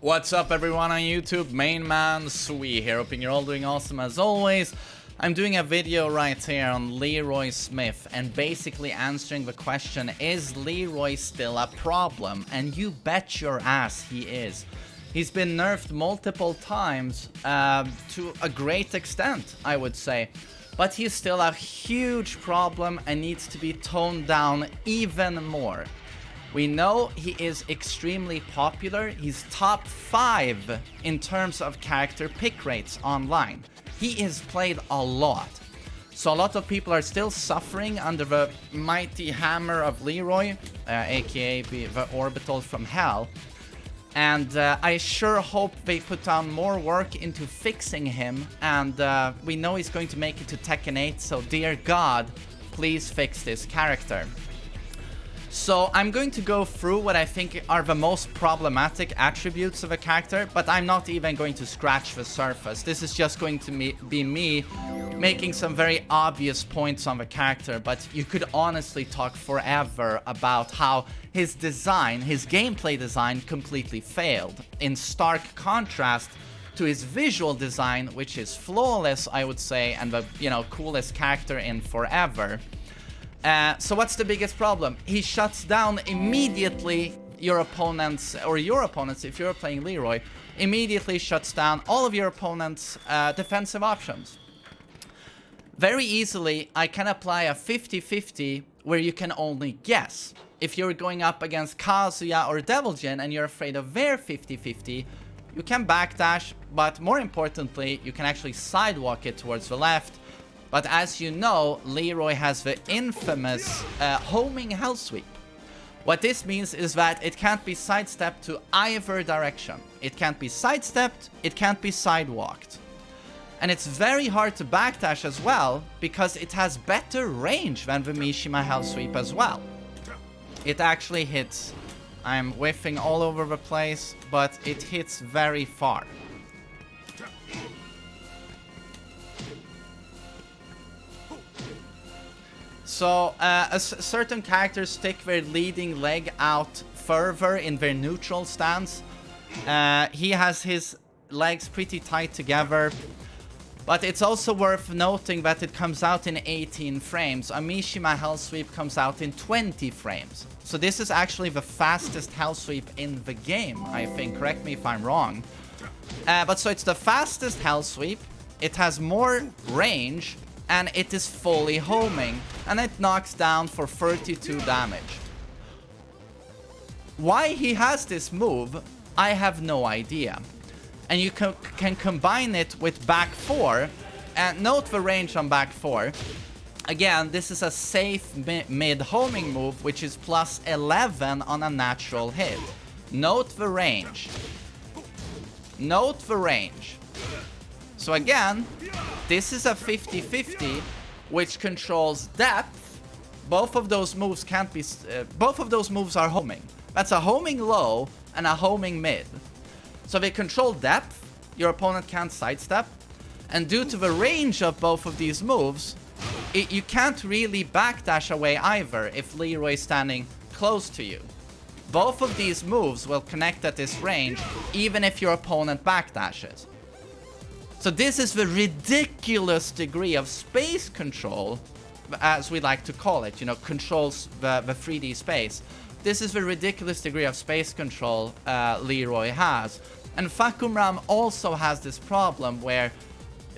What's up everyone on YouTube, TheMainManSWE here, hoping you're all doing awesome as always. I'm doing a video right here on Leroy Smith and basically answering the question, is Leroy still a problem? And you bet your ass he is. He's been nerfed multiple times to a great extent, I would say. But he's still a huge problem and needs to be toned down even more. We know he is extremely popular. He's top 5 in terms of character pick rates online. He is played a lot. So a lot of people are still suffering under the mighty hammer of Leroy, aka the orbital from hell. And I sure hope they put down more work into fixing him. And we know he's going to make it to Tekken 8, so dear God, please fix this character. So I'm going to go through what I think are the most problematic attributes of a character, but I'm not even going to scratch the surface. This is just going to be me making some very obvious points on the character, but you could honestly talk forever about how his design, his gameplay design, completely failed. In stark contrast to his visual design, which is flawless, I would say, and the, coolest character in forever. So what's the biggest problem? He shuts down immediately your opponents, if you're playing Leroy, immediately shuts down all of your opponents' defensive options. Very easily, I can apply a 50-50 where you can only guess. If you're going up against Kazuya or Devil Jin and you're afraid of their 50-50, you can backdash, but more importantly, you can actually sidewalk it towards the left. But as you know, Leroy has the infamous homing hell sweep. What this means is that it can't be sidestepped to either direction. It can't be sidestepped, it can't be sidewalked. And it's very hard to backdash as well, because it has better range than the Mishima hell sweep as well. It actually hits, I'm whiffing all over the place, but it hits very far. So, certain characters stick their leading leg out further in their neutral stance. He has his legs pretty tight together. But it's also worth noting that it comes out in 18 frames. A Mishima Hell Sweep comes out in 20 frames. So this is actually the fastest Hell Sweep in the game, I think. Correct me if I'm wrong. But so it's the fastest Hell Sweep. It has more range. And it is fully homing, and it knocks down for 32 damage. Why he has this move, I have no idea. And you can combine it with back 4, and note the range on back 4. Again, this is a safe mid homing move, which is plus 11 on a natural hit. Note the range. Note the range. So again, this is a 50-50, which controls depth. Both of those moves can't be. Both of those moves are homing. That's a homing low and a homing mid. So they control depth. Your opponent can't sidestep, and due to the range of both of these moves, you can't really backdash away either if Leroy is standing close to you. Both of these moves will connect at this range, even if your opponent backdashes. So this is the ridiculous degree of space control, as we like to call it, controls the 3D space. This is the ridiculous degree of space control Leroy has. And Fakumram also has this problem where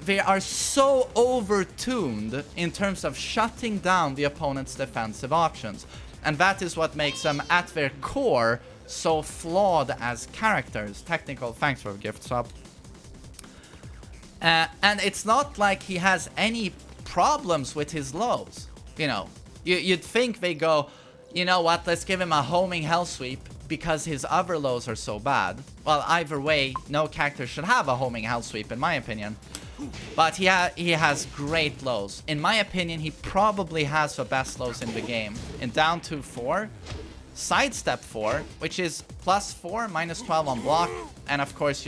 they are so over-tuned in terms of shutting down the opponent's defensive options. And that is what makes them, at their core, so flawed as characters. Technical, thanks for the gift sub. And it's not like he has any problems with his lows. You'd think they go, you know what, let's give him a homing hell sweep because his other lows are so bad. Well, either way, no character should have a homing hell sweep, in my opinion. But he has great lows. In my opinion, he probably has the best lows in the game. In down 2-4, sidestep 4, which is plus 4, minus 12 on block, and of course,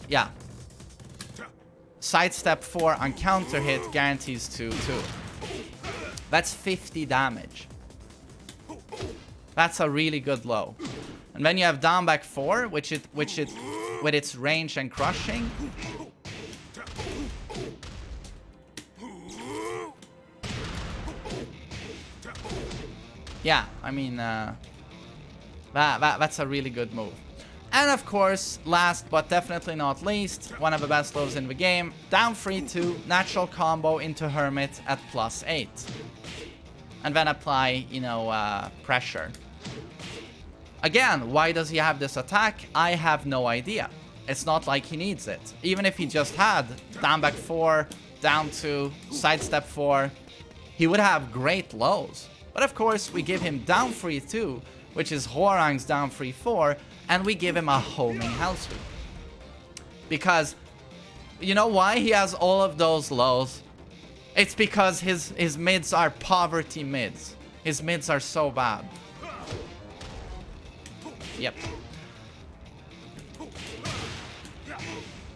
yeah. Sidestep 4 on counter hit guarantees 2-2. That's 50 damage. That's a really good low. And then you have down back 4, which with its range and crushing. Yeah, I mean, that's a really good move. And of course, last but definitely not least, one of the best lows in the game, down 3-2, natural combo into Hermit at +8. And then apply, you know, pressure. Again, why does he have this attack? I have no idea. It's not like he needs it. Even if he just had down back 4, down 2, sidestep 4, he would have great lows. But of course, we give him down 3-2, which is Hwoarang's down 3-4, and we give him a homing hell sweep. Because, you know why he has all of those lows? It's because his mids are poverty mids. His mids are so bad. Yep.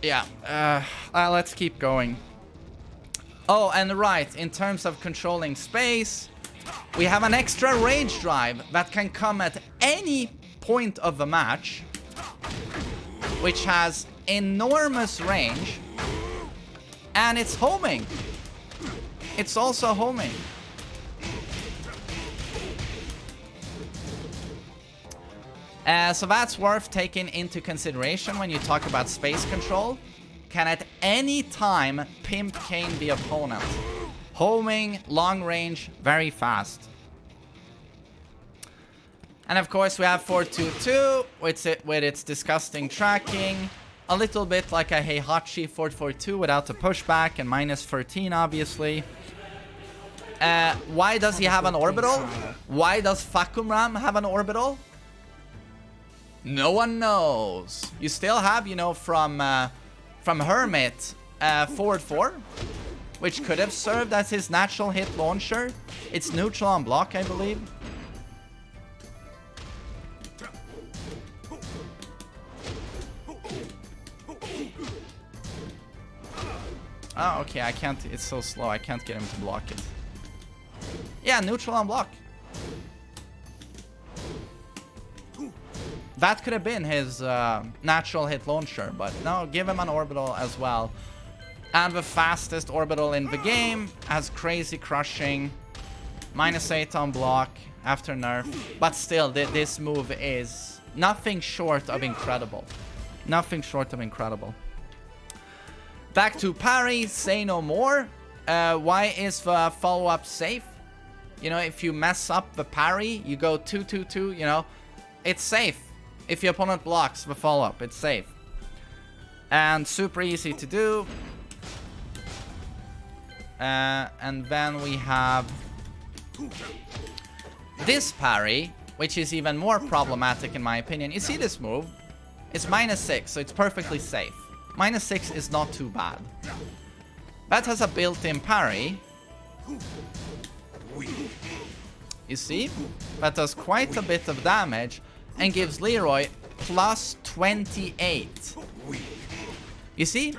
Yeah, let's keep going. Oh, and right, in terms of controlling space, we have an extra rage drive that can come at any point of the match, which has enormous range, and it's homing. It's also homing. So that's worth taking into consideration when you talk about space control. Can at any time pimp cane the opponent. Homing, long range, very fast. And of course we have 4-2-2 with its disgusting tracking. A little bit like a Heihachi 4-4-2 without the pushback and -13 obviously. Why does he have an orbital? Why does Fakumram have an orbital? No one knows. You still have, you know, from Hermit, forward 4, which could have served as his natural hit launcher. It's neutral on block, I believe. Oh, okay, I can't, it's so slow, I can't get him to block it. Yeah, neutral on block. That could have been his natural hit launcher, but no, give him an orbital as well. And the fastest orbital in the game, has crazy crushing, -8 on block after nerf. But still, this move is nothing short of incredible. Nothing short of incredible. Back to Parry, say no more. Why is the follow-up safe? You know, if you mess up the parry, you go 2-2-2, you know, it's safe. If your opponent blocks the follow-up, it's safe. And super easy to do. And then we have this parry, which is even more problematic in my opinion. You see this move? It's -6, so it's perfectly safe. -6 is not too bad. That has a built-in parry. You see? That does quite a bit of damage and gives Leroy +28. You see?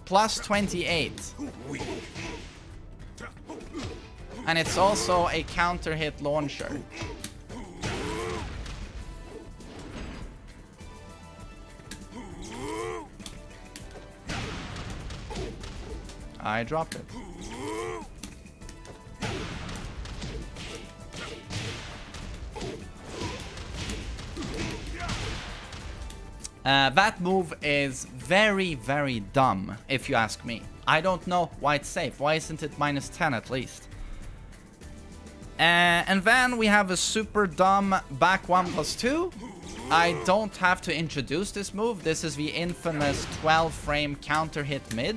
+28. And it's also a counter hit launcher. I dropped it. That move is very, very dumb, if you ask me. I don't know why it's safe. Why isn't it -10 at least? And then we have a super dumb back 1+2. I don't have to introduce this move. This is the infamous 12-frame counter hit mid.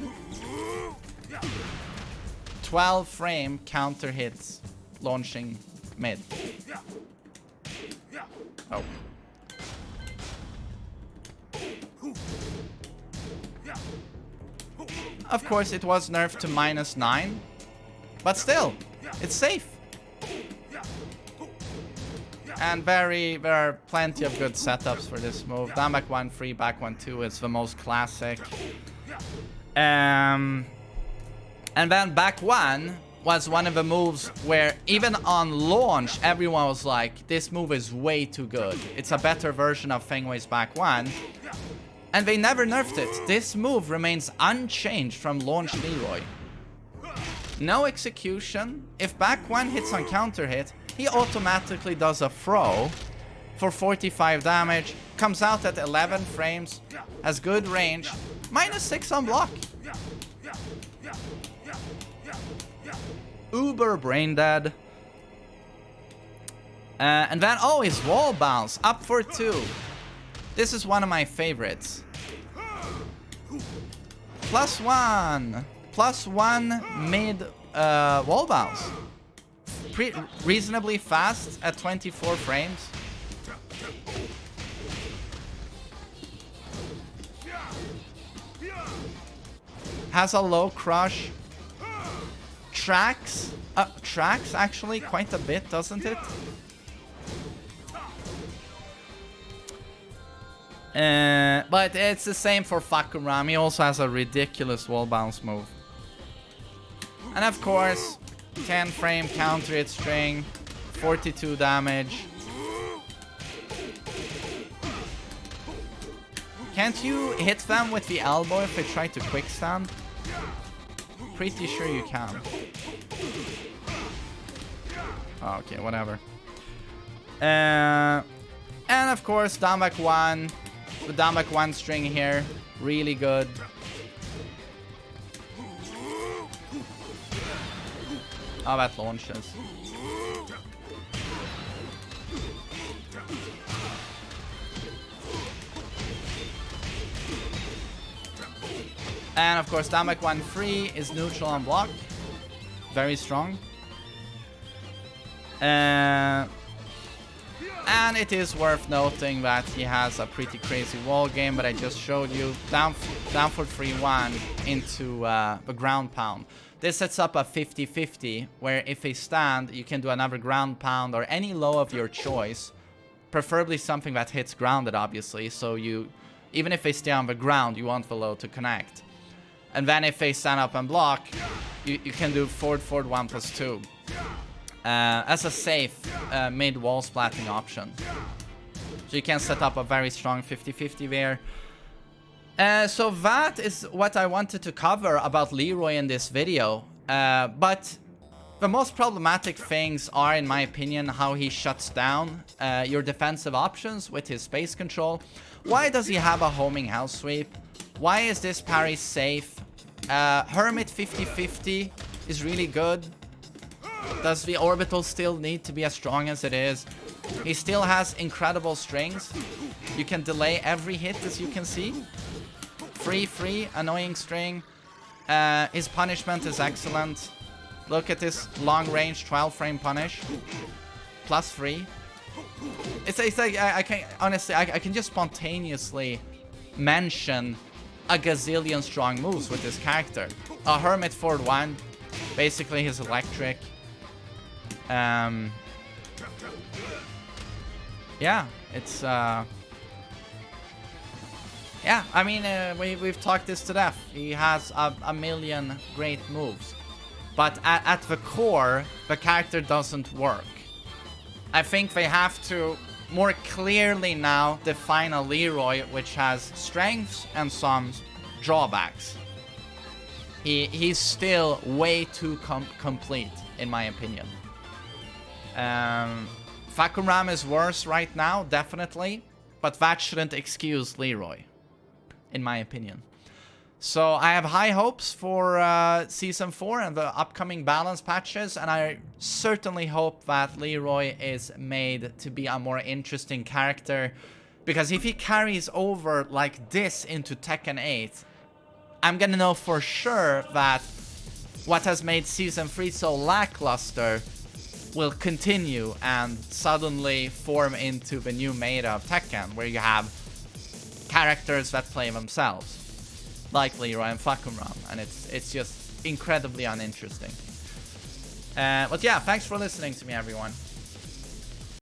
12-frame counter hits launching mid. Oh. Of course, it was nerfed to -9, but still, it's safe. And there are plenty of good setups for this move. Down back 1, free back 1, 2 is the most classic. And then back 1 was one of the moves where even on launch, everyone was like, this move is way too good. It's a better version of Feng Wei's back one. And they never nerfed it. This move remains unchanged from launch Leroy. No execution. If back one hits on counter hit, he automatically does a throw for 45 damage. Comes out at 11 frames. Has good range. -6 on block. Uber brain dead. And then, oh, his wall bounce. Up for 2. This is one of my favorites. +1. +1 mid wall bounce. Reasonably fast at 24 frames. Has a low crush. Tracks actually quite a bit, doesn't it? But it's the same for Fakuram. He also has a ridiculous wall bounce move. And of course, 10 frame counter hit string, 42 damage. Can't you hit them with the elbow if they try to quick stand? Pretty sure you can. Okay, whatever. And of course, down back 1. The down back 1 string here, really good. Oh, that launches. And of course, down back 1 free is neutral on block. Very strong. And it is worth noting that he has a pretty crazy wall game, but I just showed you. Down for 3-1 into the ground pound. This sets up a 50-50, where if they stand, you can do another ground pound or any low of your choice. Preferably something that hits grounded, obviously. So you, even if they stay on the ground, you want the low to connect. And then if they stand up and block, you can do forward 1+2. As a safe mid wall splatting option. So you can set up a very strong 50-50 there. So that is what I wanted to cover about Leroy in this video. But the most problematic things are, in my opinion, how he shuts down your defensive options with his space control. Why does he have a homing house sweep? Why is this parry safe? Hermit 50-50 is really good. Does the orbital still need to be as strong as it is? He still has incredible strings. You can delay every hit, as you can see. Free, annoying string. His punishment is excellent. Look at this long range 12 frame punish. +3. It's like I can honestly I can just spontaneously mention a gazillion strong moves with this character. A Hermit forward 1, basically his electric. Yeah, it's yeah, I mean, we've talked this to death. He has a million great moves, but at the core, the character doesn't work. I think they have to more clearly now define a Leroy which has strengths and some drawbacks. He's still way too complete, in my opinion. Fakuram is worse right now, definitely, but that shouldn't excuse Leroy, in my opinion. So I have high hopes for Season 4 and the upcoming balance patches, and I certainly hope that Leroy is made to be a more interesting character, because if he carries over like this into Tekken 8, I'm gonna know for sure that what has made Season 3 so lackluster will continue and suddenly form into the new meta of Tekken, where you have characters that play themselves, like Leroy and Fakuram, and it's just incredibly uninteresting. But yeah, thanks for listening to me, everyone.